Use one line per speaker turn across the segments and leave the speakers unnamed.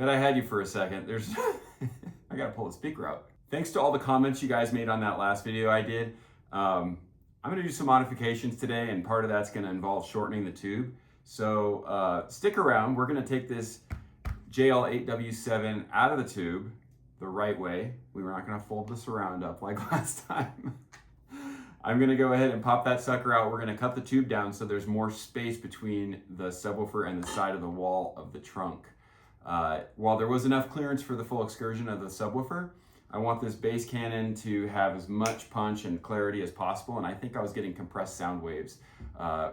Bet I had you for a second. There's, I gotta pull the speaker out. Thanks to all the comments you guys made on that last video I did. I'm gonna do some modifications today, and part of that's gonna involve shortening the tube. So stick around. We're gonna take this JL 8W7 out of the tube the right way. We were not gonna fold the surround up like last time. I'm gonna go ahead and pop that sucker out. We're gonna cut the tube down so there's more space between the subwoofer and the side of the wall of the trunk. While there was enough clearance for the full excursion of the subwoofer, I want this bass cannon to have as much punch and clarity as possible, and I think I was getting compressed sound waves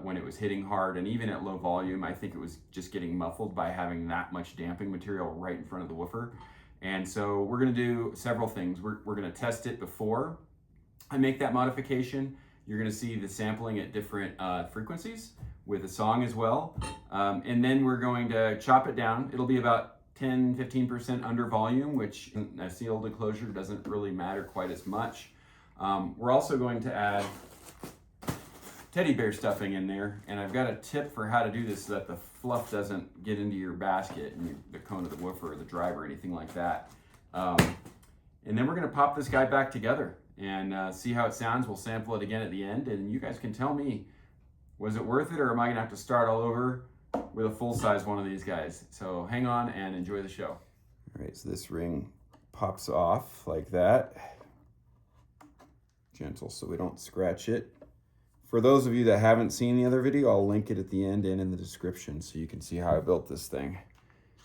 when it was hitting hard, and even at low volume, I think it was just getting muffled by having that much damping material right in front of the woofer. And so we're gonna do several things. We're gonna test it before I make that modification. You're gonna see the sampling at different frequencies with a song as well. And then we're going to chop it down. It'll be about 10-15% under volume, which in a sealed enclosure doesn't really matter quite as much. We're also going to add teddy bear stuffing in there, and I've got a tip for how to do this so that the fluff doesn't get into your basket and the cone of the woofer or the drive or anything like that. And then we're gonna pop this guy back together and see how it sounds. We'll sample it again at the end, and you guys can tell me, was it worth it, or am I gonna have to start all over with a full-size one of these guys? So hang on and enjoy the show. All right, so this ring pops off like that. Gentle so we don't scratch it. For those of you that haven't seen the other video, I'll link it at the end and in the description so you can see how I built this thing.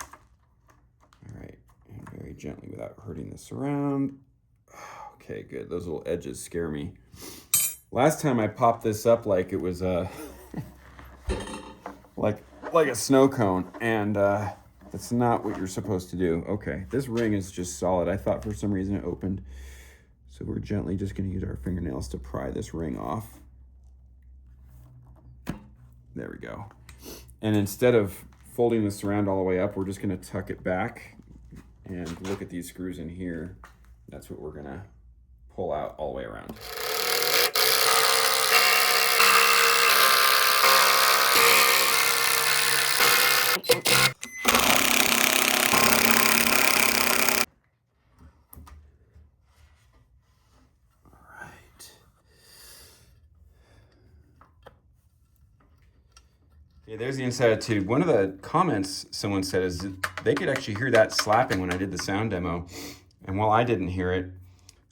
All right, and very gently without hurting this around. Okay, good. Those little edges scare me. Last time I popped this up like it was a like a snow cone, and that's not what you're supposed to do. Okay, this ring is just solid. I thought for some reason it opened, so we're gently just going to use our fingernails to pry this ring off. There we go. And instead of folding this around all the way up, we're just going to tuck it back and look at these screws in here. That's what we're going to pull out all the way around. Okay, there's the inside of the tube. One of the comments someone said is that they could actually hear that slapping when I did the sound demo. And while I didn't hear it,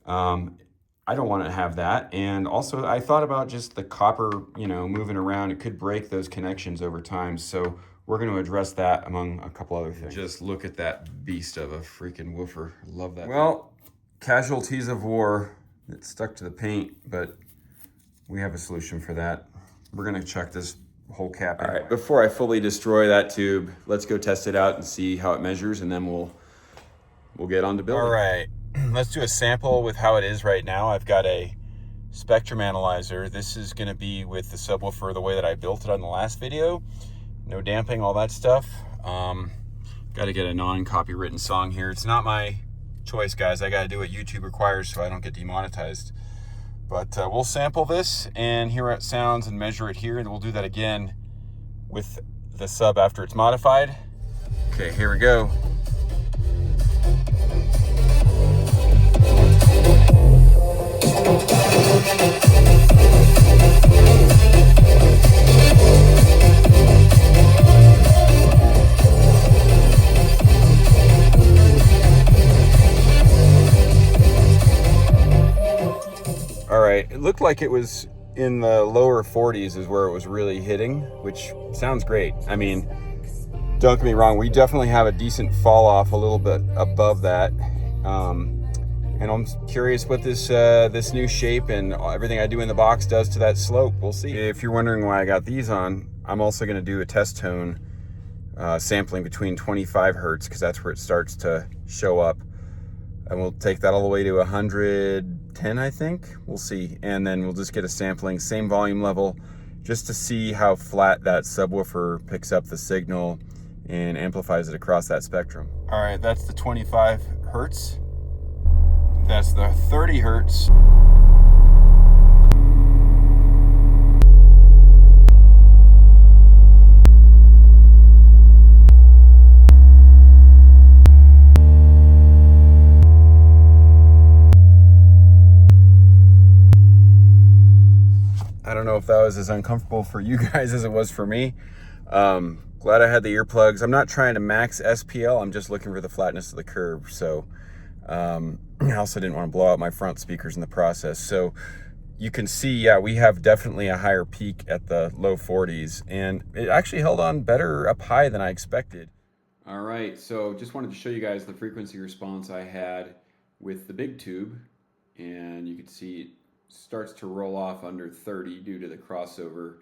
I don't want to have that. And also I thought about just the copper, moving around. It could break those connections over time. So we're going to address that among a couple other things. Just look at that beast of a freaking woofer. Love that. Well, casualties of war that stuck to the paint, but we have a solution for that. We're going to check this whole cap. All right, before I fully destroy that tube, let's go test it out and see how it measures, and then we'll get on to building. All right, let's do a sample with how it is right now. I've got a spectrum analyzer. This is going to be with the subwoofer the way that I built it on the last video. No damping, all that stuff. Got to get a non-copywritten song here. It's not my choice, guys. I got to do what YouTube requires so I don't get demonetized. But we'll sample this and hear how it sounds and measure it here, and we'll do that again with the sub after it's modified. Okay, here we go. It looked like it was in the lower 40s is where it was really hitting, which sounds great. I mean, don't get me wrong, we definitely have a decent fall off a little bit above that. And I'm curious what this new shape and everything I do in the box does to that slope. We'll see. If you're wondering why I got these on, I'm also going to do a test tone sampling between 25 hertz because that's where it starts to show up. And we'll take that all the way to 110, I think. We'll see. And then we'll just get a sampling, same volume level, just to see how flat that subwoofer picks up the signal and amplifies it across that spectrum. All right, that's the 25 hertz. That's the 30 hertz. if that was as uncomfortable for you guys as it was for me. Glad I had the earplugs. I'm not trying to max SPL. I'm just looking for the flatness of the curve. So I also didn't want to blow out my front speakers in the process. So you can see, yeah, we have definitely a higher peak at the low 40s, and it actually held on better up high than I expected. All right, so just wanted to show you guys the frequency response I had with the big tube, and you can see it starts to roll off under 30 due to the crossover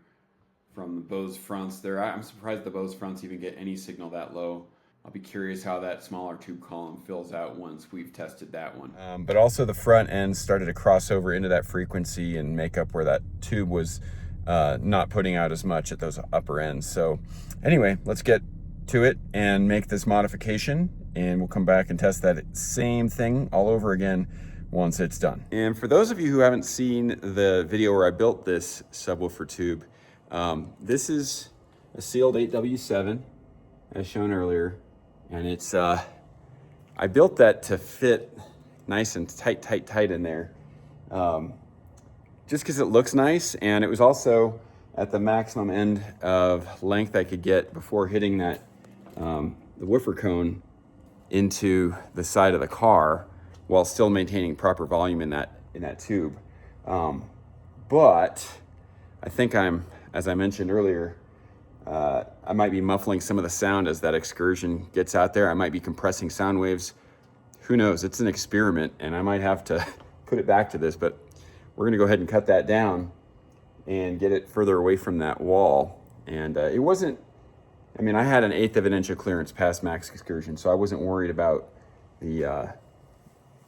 from the Bose fronts there. I'm surprised the Bose fronts even get any signal that low. I'll be curious how that smaller tube column fills out once we've tested that one. But also the front end started to cross over into that frequency and make up where that tube was not putting out as much at those upper ends. So anyway, let's get to it and make this modification, and we'll come back and test that same thing all over again once it's done. And for those of you who haven't seen the video where I built this subwoofer tube, this is a sealed 8W7 as shown earlier. And it's, I built that to fit nice and tight in there. Just because it looks nice, and it was also at the maximum end of length I could get before hitting that, the woofer cone into the side of the car while still maintaining proper volume in that tube. But I think as I mentioned earlier, I might be muffling some of the sound as that excursion gets out there. I might be compressing sound waves. Who knows? It's an experiment, and I might have to put it back to this, but we're gonna go ahead and cut that down and get it further away from that wall. And it wasn't, I mean, I had an 1/8 of an inch of clearance past max excursion, so I wasn't worried about the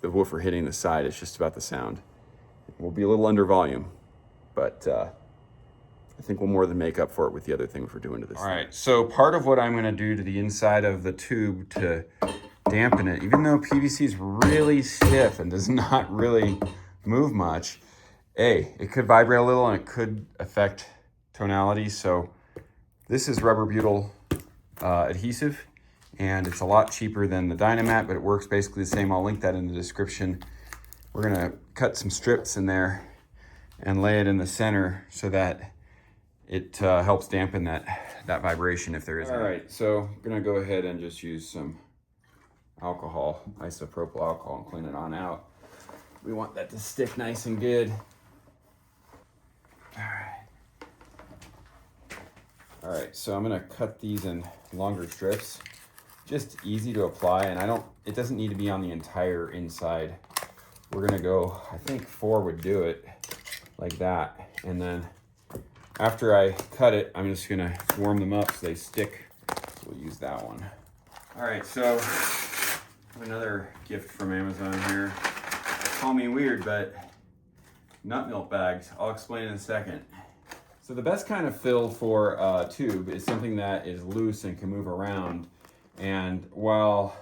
woofer hitting the side. It's just about the sound. We'll be a little under volume, but I think we'll more than make up for it with the other things we're doing to this. All right, so part of what I'm gonna do to the inside of the tube to dampen it, even though PVC is really stiff and does not really move much, it could vibrate a little and it could affect tonality. So this is rubber butyl adhesive, and it's a lot cheaper than the Dynamat, but it works basically the same. I'll link that in the description. We're gonna cut some strips in there and lay it in the center so that it helps dampen that vibration if there is. All right, so I'm gonna go ahead and just use some alcohol, isopropyl alcohol, and clean it on out. We want that to stick nice and good. All right, so I'm gonna cut these in longer strips. Just easy to apply, and it doesn't need to be on the entire inside. We're gonna go, I think 4 would do it, like that. And then after I cut it, I'm just gonna warm them up so they stick. So we'll use that one. All right, so another gift from Amazon here. Call me weird, but nut milk bags. I'll explain in a second. So the best kind of fill for a tube is something that is loose and can move around. And while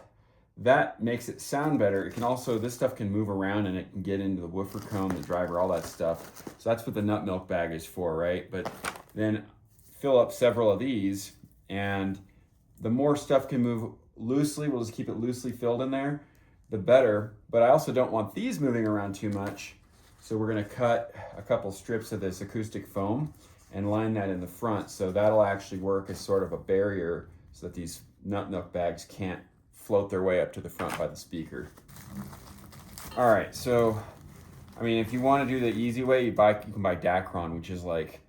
that makes it sound better, it can also, this stuff can move around and it can get into the woofer cone, the driver, all that stuff. So that's what the nut milk bag is for, right? But then fill up several of these, and the more stuff can move loosely, we'll just keep it loosely filled in there, the better. But I also don't want these moving around too much. So we're gonna cut a couple strips of this acoustic foam and line that in the front. So that'll actually work as sort of a barrier so that these nut milk bags can't float their way up to the front by the speaker. All right, so, I mean, if you wanna do the easy way, you can buy Dacron, which is like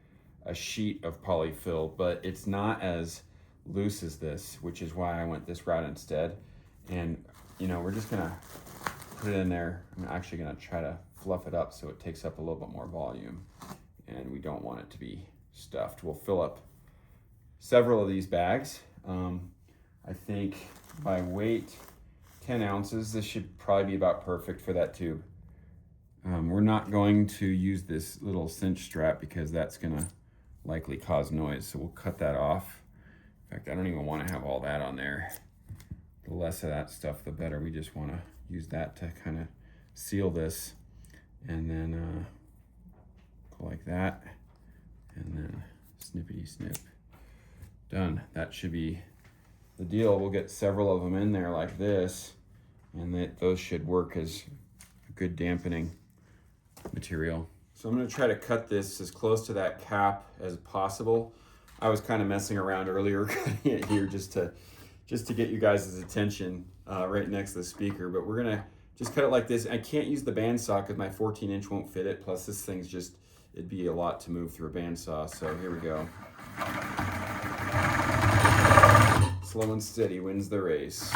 a sheet of polyfill, but it's not as loose as this, which is why I went this route instead. And, you know, we're just gonna put it in there. I'm actually gonna try to fluff it up so it takes up a little bit more volume, and we don't want it to be stuffed. We'll fill up several of these bags. I think by weight, 10 ounces, this should probably be about perfect for that tube. We're not going to use this little cinch strap because that's gonna likely cause noise, so we'll cut that off. In fact, I don't even wanna have all that on there. The less of that stuff, the better. We just wanna use that to kind of seal this, and then go like that, and then snippity snip. Done. That should be the deal. We'll get several of them in there like this, and those should work as a good dampening material. So I'm gonna try to cut this as close to that cap as possible. I was kind of messing around earlier cutting it here just to get you guys' attention right next to the speaker, but we're gonna just cut it like this. I can't use the bandsaw because my 14-inch won't fit it, plus this thing's just, it'd be a lot to move through a bandsaw, so here we go. Slow and steady wins the race.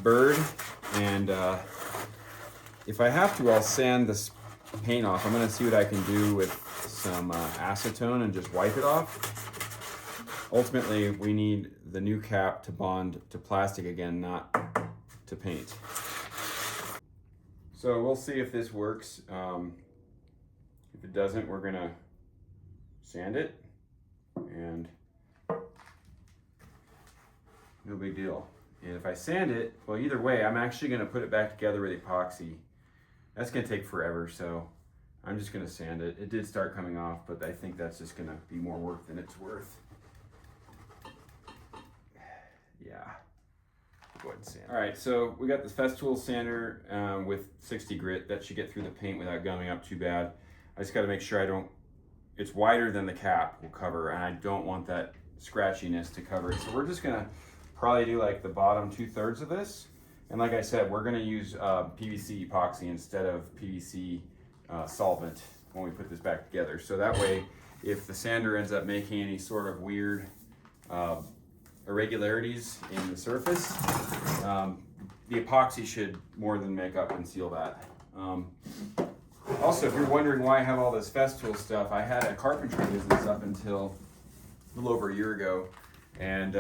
Bird, and if I have to, I'll sand this paint off. I'm going to see what I can do with some acetone and just wipe it off. Ultimately, we need the new cap to bond to plastic again, not to paint. So we'll see if this works. If it doesn't, we're going to sand it, and no big deal. And if I sand it, well, either way, I'm actually going to put it back together with epoxy. That's going to take forever, so I'm just going to sand it. It did start coming off, but I think that's just going to be more work than it's worth. Yeah. Go ahead and sand. All right, so we got this Festool sander with 60 grit. That should get through the paint without gumming up too bad. I just got to make sure it's wider than the cap will cover, and I don't want that scratchiness to cover it. So we're just going to probably do like the bottom 2/3 of this, and like I said, we're going to use PVC epoxy instead of PVC solvent when we put this back together. So that way, if the sander ends up making any sort of weird irregularities in the surface, the epoxy should more than make up and seal that. Also, if you're wondering why I have all this Festool stuff, I had a carpentry business up until a little over a year ago, and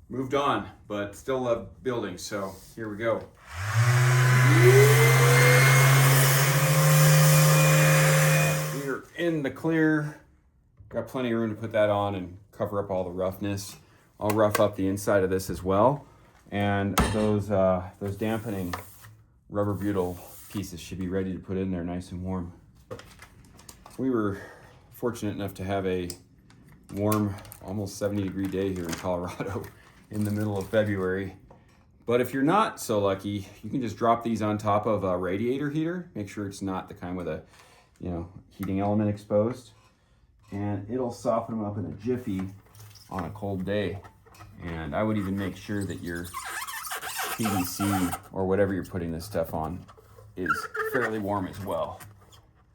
moved on, but still love building, so here we go. We're in the clear. Got plenty of room to put that on and cover up all the roughness. I'll rough up the inside of this as well. And those dampening rubber butyl pieces should be ready to put in there nice and warm. We were fortunate enough to have a warm, almost 70-degree day here in Colorado in the middle of February. But if you're not so lucky, you can just drop these on top of a radiator heater. Make sure it's not the kind with a, heating element exposed. And it'll soften them up in a jiffy on a cold day. And I would even make sure that your PVC or whatever you're putting this stuff on is fairly warm as well.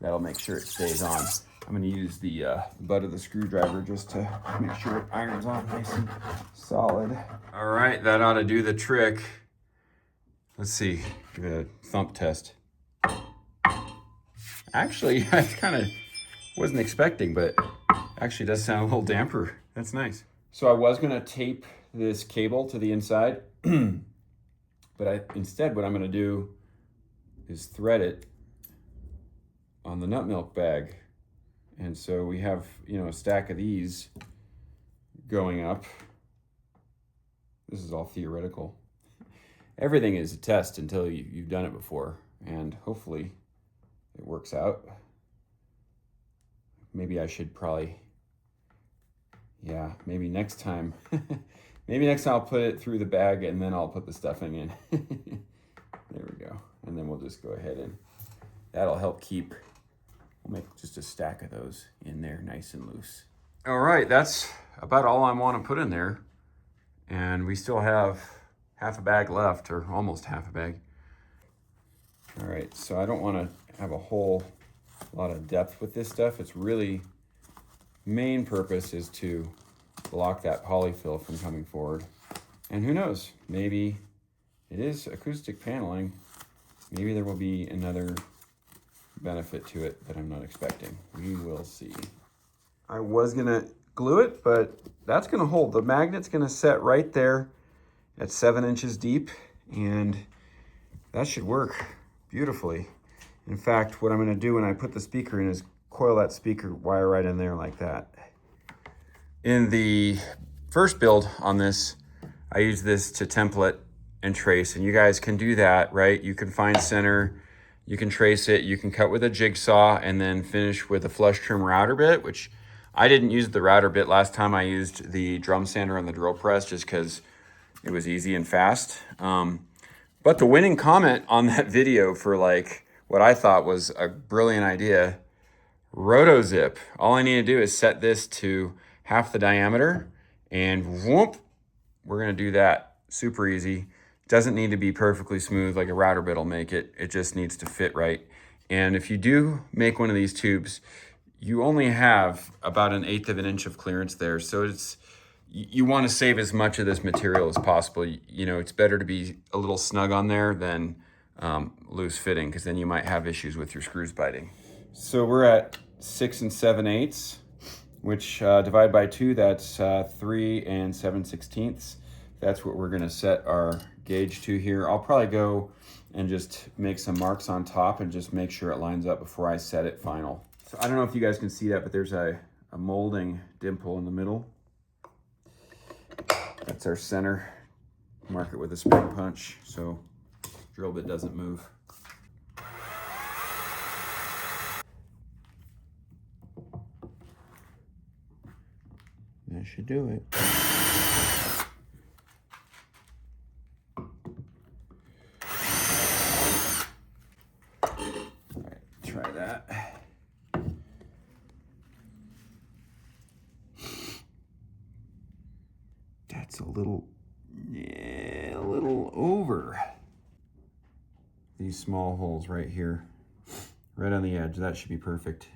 That'll make sure it stays on. I'm going to use the butt of the screwdriver just to make sure it irons off nice and solid. All right, that ought to do the trick. Let's see, give it a thump test. Actually, I kind of wasn't expecting, but actually does sound a little damper. That's nice. So I was going to tape this cable to the inside, but instead what I'm going to do is thread it on the nut milk bag. And so we have, a stack of these going up. This is all theoretical. Everything is a test until you've done it before, and hopefully it works out. Maybe I should maybe next time. Maybe next time I'll put it through the bag and then I'll put the stuffing in. There we go. And then we'll just go ahead and that'll help keep. We'll make just a stack of those in there nice and loose. All right, that's about all I want to put in there. And we still have half a bag left, or almost half a bag. All right, so I don't want to have a whole lot of depth with this stuff. It's really, main purpose is to block that polyfill from coming forward. And who knows, maybe it is acoustic paneling. Maybe there will be another benefit to it that I'm not expecting. We will see. I was gonna glue it, but that's gonna hold. The magnet's gonna set right there at 7 inches deep, and that should work beautifully. In fact, what I'm gonna do when I put the speaker in is coil that speaker wire right in there like that. In the first build on this, I use this to template and trace, and you guys can do that, right? You can find center, you can trace it, you can cut with a jigsaw, and then finish with a flush trim router bit, which I didn't use the router bit last time. I used the drum sander and the drill press just because it was easy and fast. But the winning comment on that video for like what I thought was a brilliant idea, RotoZip. All I need to do is set this to half the diameter and whoop, we're gonna do that. Super easy. Doesn't need to be perfectly smooth like a router bit will make it. It just needs to fit right. And if you do make one of these tubes, you only have about 1/8 of an inch of clearance there. So it's, you want to save as much of this material as possible. You know, it's better to be a little snug on there than loose fitting, because then you might have issues with your screws biting. So we're at 6 7/8, which divide by 2, that's 3 7/16. That's what we're gonna set our gauge to here. I'll probably go and just make some marks on top and just make sure it lines up before I set it final. So I don't know if you guys can see that, but there's a molding dimple in the middle. That's our center. Mark it with a spring punch so drill bit doesn't move. That should do it. All right, try that. That's a little over. These small holes right here, right on the edge, that should be perfect.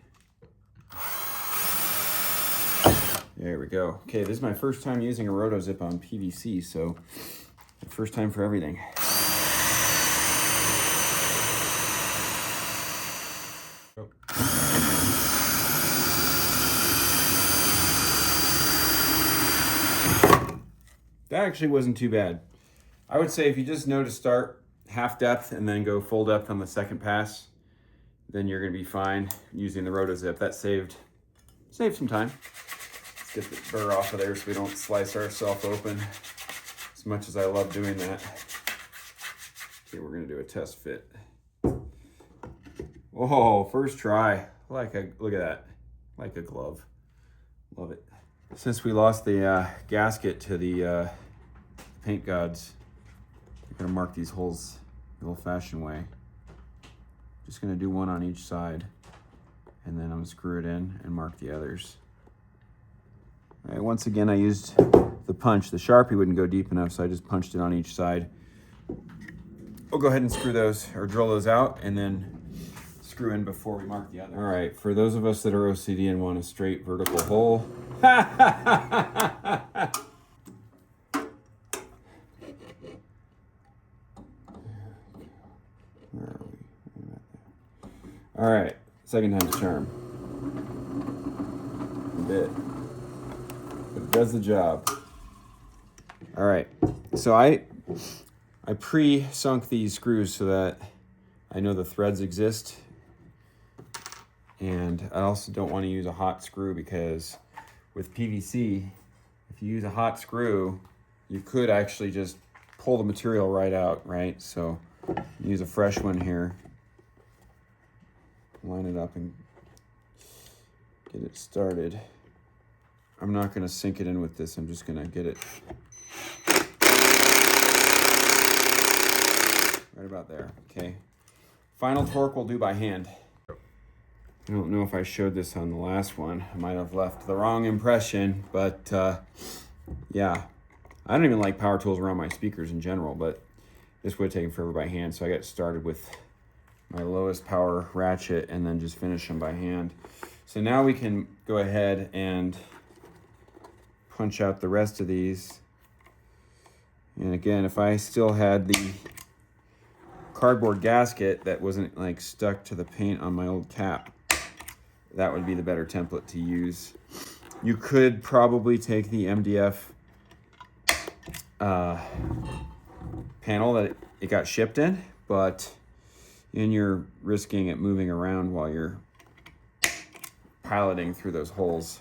There we go. Okay, this is my first time using a RotoZip on PVC, so first time for everything. That actually wasn't too bad. I would say if you just know to start half depth and then go full depth on the second pass, then you're gonna be fine using the RotoZip. That saved some time. Let's get the burr off of there so we don't slice ourselves open, as much as I love doing that. Okay, we're gonna do a test fit. Oh, first try. Look at that, like a glove. Love it. Since we lost the gasket to the paint gods, I'm gonna mark these holes the old-fashioned way. Just gonna do one on each side, and then I'm gonna screw it in and mark the others. All right, once again, I used the punch. The Sharpie wouldn't go deep enough, so I just punched it on each side. We'll go ahead and screw those, or drill those out, and then screw in before we mark the other. All right, for those of us that are OCD and want a straight vertical hole, where are we? All right, second time's a charm. A bit, but it does the job. All right, so I pre-sunk these screws so that I know the threads exist. And I also don't want to use a hot screw, because with PVC, if you use a hot screw, you could actually just pull the material right out, right? So use a fresh one here. Line it up and get it started. I'm not going to sink it in with this. I'm just going to get it right about there. Okay. Final torque we'll do by hand. I don't know if I showed this on the last one. I might have left the wrong impression, but yeah. I don't even like power tools around my speakers in general, but this would have taken forever by hand, so I got started with my lowest power ratchet and then just finish them by hand. So now we can go ahead and punch out the rest of these. And again, if I still had the cardboard gasket that wasn't like stuck to the paint on my old cap, that would be the better template to use. You could probably take the MDF panel that it got shipped in, but then you're risking it moving around while you're piloting through those holes.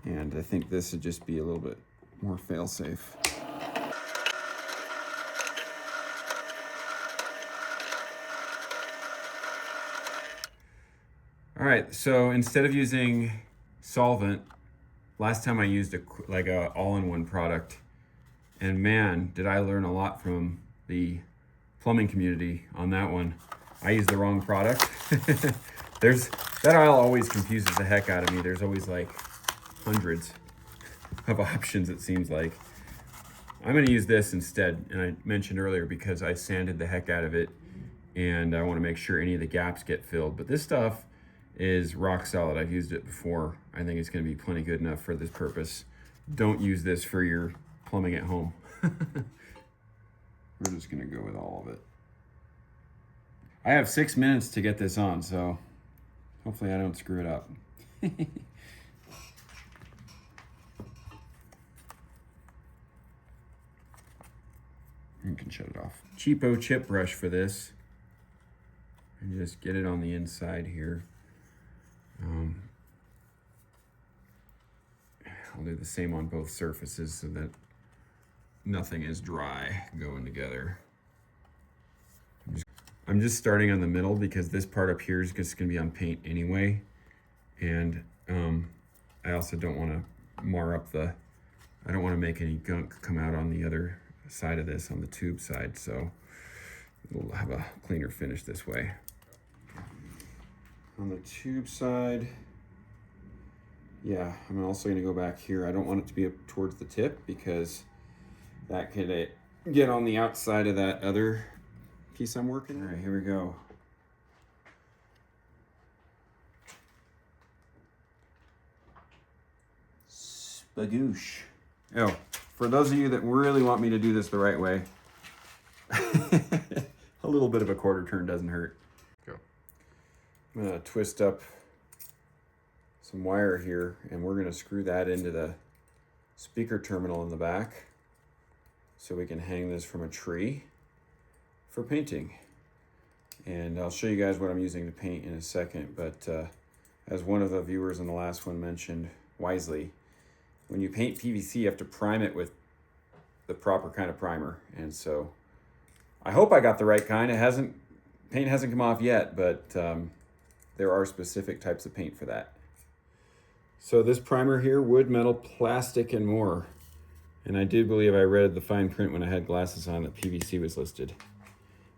And I think this would just be a little bit more fail-safe. All right, so instead of using solvent, last time I used like a all-in-one product, and man, did I learn a lot from the plumbing community on that one. I used the wrong product. That aisle always confuses the heck out of me. There's always like hundreds of options, it seems like. I'm gonna use this instead, and I mentioned earlier because I sanded the heck out of it and I wanna make sure any of the gaps get filled. But this stuff is rock solid. I've used it before. I think it's gonna be plenty good enough for this purpose. Don't use this for your plumbing at home. We're just gonna go with all of it. I have 6 minutes to get this on, so hopefully I don't screw it up. You can shut it off. Cheapo chip brush for this. And just get it on the inside here. I'll do the same on both surfaces so that nothing is dry going together. I'm just starting on the middle because this part up here is just gonna be on paint anyway. And I also don't wanna mar up I don't wanna make any gunk come out on the other side of this, on the tube side, so it'll have a cleaner finish this way. On the tube side, yeah, I'm also gonna go back here. I don't want it to be up towards the tip because that could get on the outside of that other piece I'm working. All right, here we go. Spagoosh. Oh, for those of you that really want me to do this the right way, a little bit of a quarter turn doesn't hurt. Go. I'm gonna twist up some wire here and we're gonna screw that into the speaker terminal in the back so we can hang this from a tree for painting. And I'll show you guys what I'm using to paint in a second, but as one of the viewers in the last one mentioned wisely, when you paint PVC, you have to prime it with the proper kind of primer. And so I hope I got the right kind. Paint hasn't come off yet, but there are specific types of paint for that. So this primer here, wood, metal, plastic, and more. And I do believe I read the fine print when I had glasses on that PVC was listed.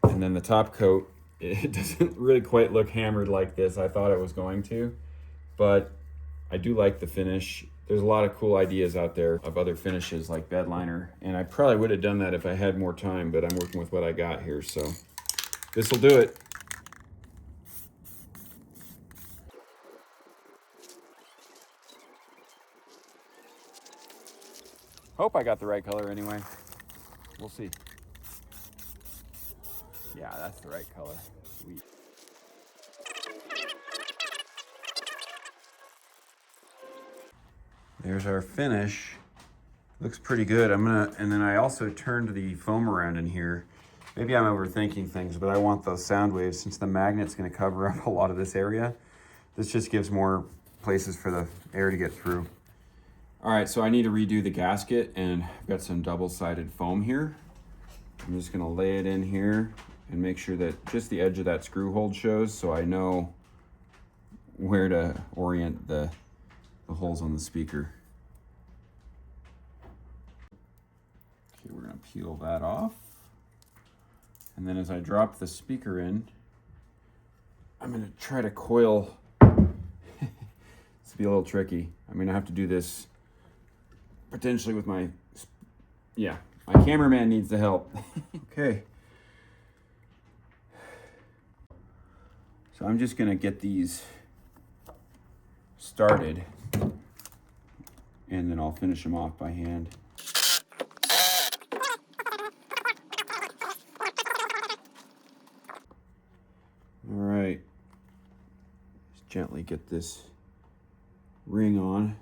And then the top coat, it doesn't really quite look hammered like this. I thought it was going to, but I do like the finish. There's a lot of cool ideas out there of other finishes like bed liner, and I probably would have done that if I had more time, but I'm working with what I got here, so this will do it. Hope I got the right color anyway. We'll see. Yeah, that's the right color. Sweet. There's our finish. Looks pretty good. And then I also turned the foam around in here. Maybe I'm overthinking things, but I want those sound waves, since the magnet's gonna cover up a lot of this area. This just gives more places for the air to get through. All right, so I need to redo the gasket, and I've got some double-sided foam here. I'm just gonna lay it in here and make sure that just the edge of that screw hold shows, so I know where to orient the holes on the speaker. Okay, we're gonna peel that off. And then as I drop the speaker in, I'm gonna try to coil. It's be a little tricky. I'm gonna have to do this potentially with my cameraman needs the help. Okay. So I'm just gonna get these started and then I'll finish them off by hand. All right, just gently get this ring on.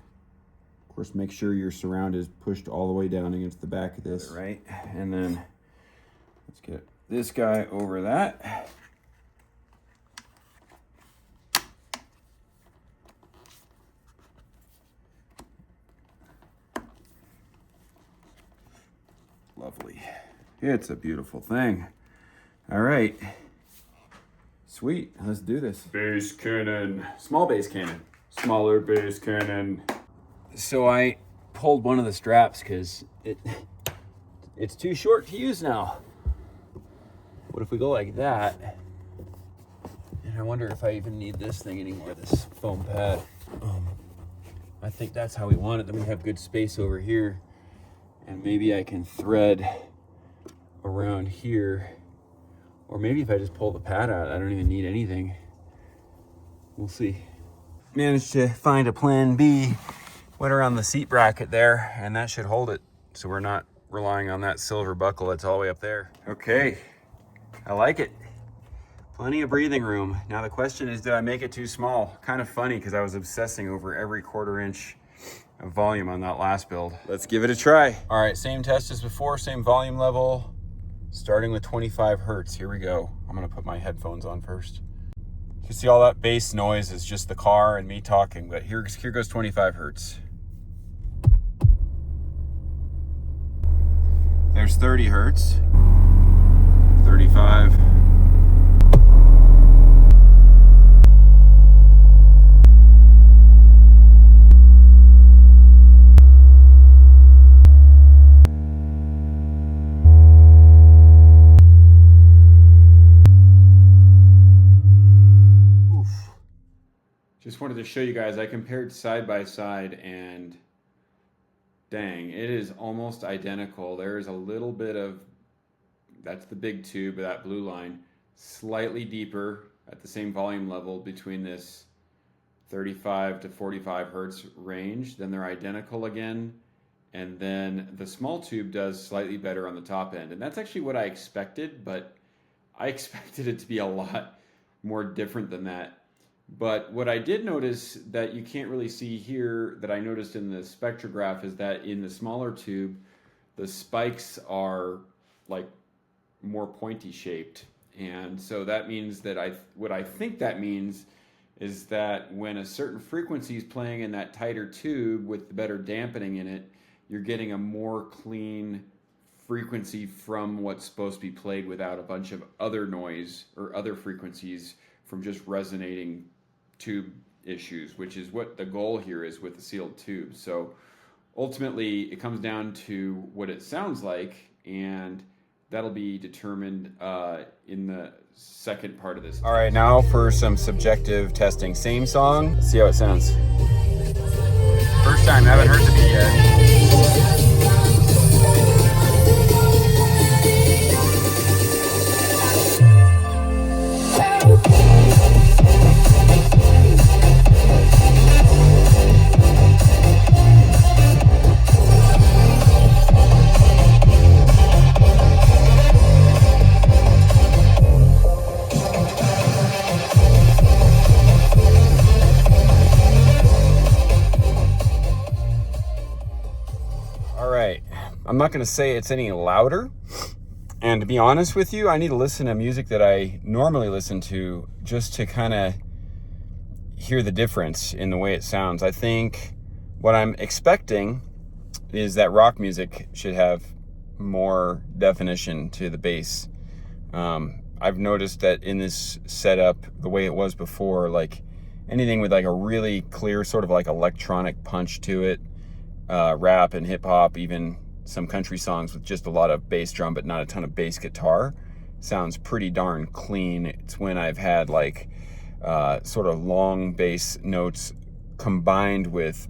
Of course, make sure your surround is pushed all the way down against the back of this. Right, and then let's get this guy over that. lovely. It's a beautiful thing. All right. Sweet, let's do this. Bass cannon. Small bass cannon. Smaller bass cannon. So I pulled one of the straps because it's too short to use now. What if we go like that? And I wonder if I even need this thing anymore, this foam pad. I think that's how we want it. Then we have good space over here. And maybe I can thread around here. Or maybe if I just pull the pad out, I don't even need anything. We'll see. Managed to find a plan B. Went around the seat bracket there, and that should hold it. So we're not relying on that silver buckle that's all the way up there. Okay, I like it. Plenty of breathing room. Now the question is, did I make it too small? Kind of funny because I was obsessing over every 1/4 inch of volume on that last build. Let's give it a try. All right, same test as before, same volume level. Starting with 25 hertz, here we go. I'm gonna put my headphones on first. You can see all that bass noise is just the car and me talking, but here goes 25 hertz. There's 30 hertz, 35. Just wanted to show you guys, I compared side by side and dang, it is almost identical. There is a little bit of, that's the big tube, that blue line, slightly deeper at the same volume level between this 35 to 45 hertz range. Then they're identical again. And then the small tube does slightly better on the top end. And that's actually what I expected, but I expected it to be a lot more different than that. But what I did notice that you can't really see here that I noticed in the spectrograph is that in the smaller tube, the spikes are like more pointy shaped. And so that means that what I think that means is that when a certain frequency is playing in that tighter tube with the better dampening in it, you're getting a more clean frequency from what's supposed to be played without a bunch of other noise or other frequencies from just resonating tube issues, which is what the goal here is with the sealed tube. So ultimately it comes down to what it sounds like, and that'll be determined in the second part of this. All right, now for some subjective testing. Same song, let's see how it sounds. First time, haven't heard the beat yet. I'm not going to say it's any louder, and to be honest with you, I need to listen to music that I normally listen to just to kind of hear the difference in the way it sounds. I think what I'm expecting is that rock music should have more definition to the bass. I've noticed that in this setup, the way it was before, like anything with like a really clear sort of like electronic punch to it, rap and hip hop, even some country songs with just a lot of bass drum but not a ton of bass guitar, sounds pretty darn clean. It's when I've had like sort of long bass notes combined with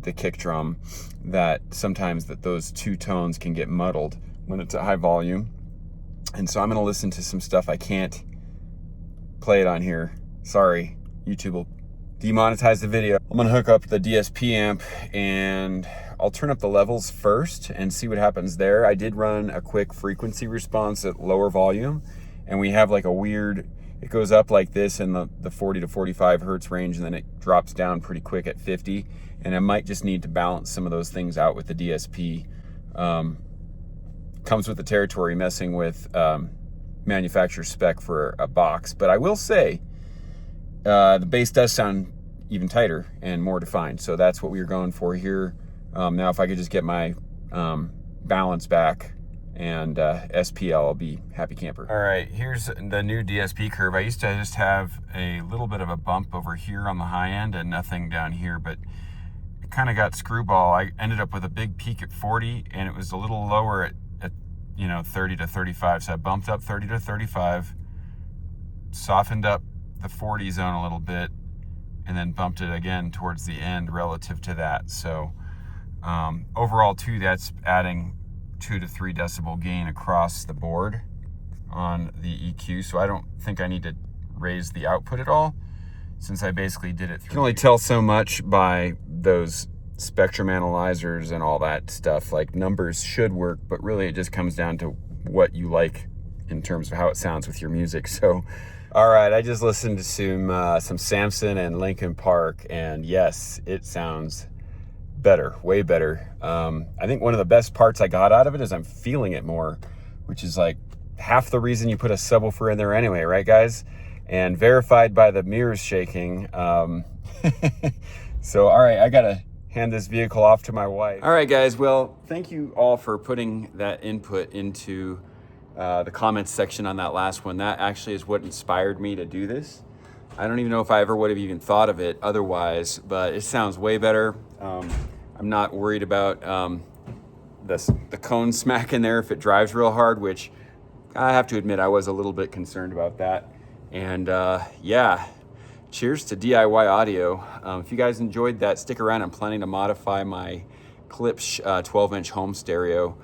the kick drum that sometimes those two tones can get muddled when it's at high volume. And so I'm going to listen to some stuff. I can't play it on here. Sorry, YouTube will demonetize the video. I'm going to hook up the DSP amp and I'll turn up the levels first and see what happens there. I did run a quick frequency response at lower volume, and we have like a weird, it goes up like this in the 40 to 45 hertz range, and then it drops down pretty quick at 50. And I might just need to balance some of those things out with the DSP. Comes with the territory messing with manufacturer spec for a box. But I will say, the bass does sound even tighter and more defined. So that's what we were going for here. Now if I could just get my balance back and SPL, I'll be happy camper. All right, here's the new DSP curve. I used to just have a little bit of a bump over here on the high end and nothing down here, but it kind of got screwball. I ended up with a big peak at 40, and it was a little lower at you know, 30 to 35. So I bumped up 30 to 35, softened up the 40 zone a little bit, and then bumped it again towards the end relative to that. So overall too, that's adding 2 to 3 decibel gain across the board on the EQ. So I don't think I need to raise the output at all, since I basically did it through. You can only tell so much by those spectrum analyzers and all that stuff. Like, numbers should work, but really it just comes down to what you like in terms of how it sounds with your music. So, all right, I just listened to some Samson and Linkin Park, and yes, it sounds better, way better. I think one of the best parts I got out of it is I'm feeling it more, which is like half the reason you put a subwoofer in there anyway, right guys? And verified by the mirrors shaking. So, all right, I gotta hand this vehicle off to my wife. All right guys, well, thank you all for putting that input into the comments section on that last one. That actually is what inspired me to do this. I don't even know if I ever would have even thought of it otherwise, but it sounds way better. I'm not worried about the cone smack in there if it drives real hard, which I have to admit I was a little bit concerned about that. And yeah, cheers to DIY audio. If you guys enjoyed that, stick around. I'm planning to modify my Klipsch 12-inch home stereo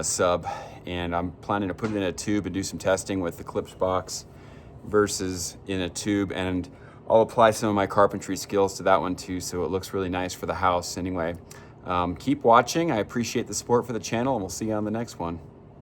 sub, and I'm planning to put it in a tube and do some testing with the Klipsch box versus in a tube, and I'll apply some of my carpentry skills to that one too, so it looks really nice for the house. Anyway, keep watching. I appreciate the support for the channel, and we'll see you on the next one.